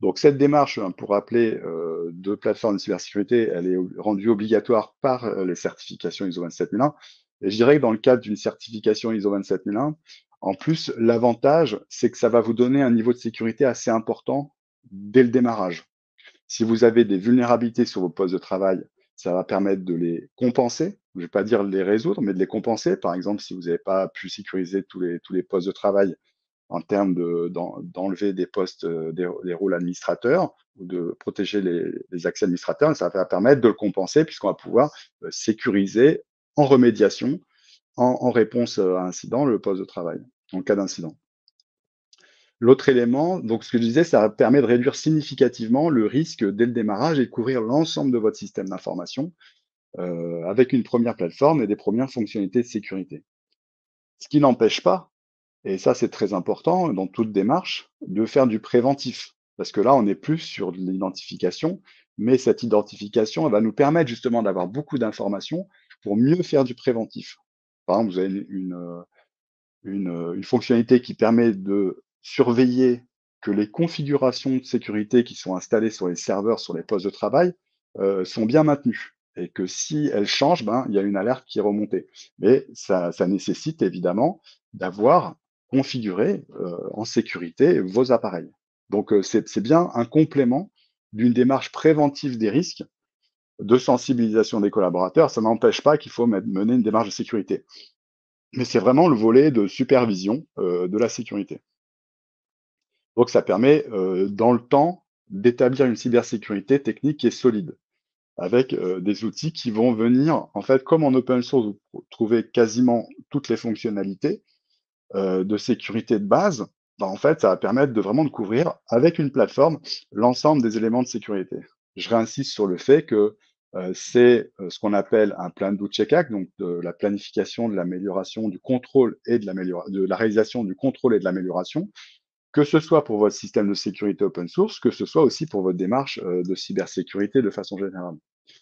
Donc cette démarche, hein, pour rappeler, de plateforme de cybersécurité, elle est rendue obligatoire par, les certifications ISO 27001 et je dirais que dans le cadre d'une certification ISO 27001, en plus, l'avantage, c'est que ça va vous donner un niveau de sécurité assez important dès le démarrage. Si vous avez des vulnérabilités sur vos postes de travail, ça va permettre de les compenser. Je vais pas dire les résoudre, mais de les compenser. Par exemple, si vous n'avez pas pu sécuriser tous les postes de travail en termes d'enlever des postes, des rôles administrateurs ou de protéger les accès administrateurs, ça va permettre de le compenser puisqu'on va pouvoir, sécuriser en remédiation, en réponse, à un incident, le poste de travail, en cas d'incident. L'autre élément, donc ce que je disais, ça permet de réduire significativement le risque dès le démarrage et de couvrir l'ensemble de votre système d'information, avec une première plateforme et des premières fonctionnalités de sécurité. Ce qui n'empêche pas, et ça c'est très important dans toute démarche, de faire du préventif. Parce que là, on n'est plus sur de l'identification, mais cette identification, elle va nous permettre justement d'avoir beaucoup d'informations pour mieux faire du préventif. Par exemple, vous avez une fonctionnalité qui permet de surveiller que les configurations de sécurité qui sont installées sur les serveurs, sur les postes de travail, sont bien maintenues et que si elles changent, ben, il y a une alerte qui est remontée. Mais ça nécessite évidemment d'avoir configuré, en sécurité vos appareils. Donc, c'est bien un complément d'une démarche préventive des risques, de sensibilisation des collaborateurs. Ça n'empêche pas qu'il faut mener une démarche de sécurité. Mais c'est vraiment le volet de supervision, de la sécurité. Donc ça permet, dans le temps, d'établir une cybersécurité technique qui est solide, avec, des outils qui vont venir en fait, comme en open source, vous trouvez quasiment toutes les fonctionnalités, de sécurité de base, bah, en fait, ça va permettre de vraiment de couvrir, avec une plateforme, l'ensemble des éléments de sécurité. Je réinsiste sur le fait que, c'est, ce qu'on appelle un plan do check act, donc de la planification, de l'amélioration, du contrôle et de la réalisation du contrôle et de l'amélioration, que ce soit pour votre système de sécurité open source, que ce soit aussi pour votre démarche, de cybersécurité de façon générale.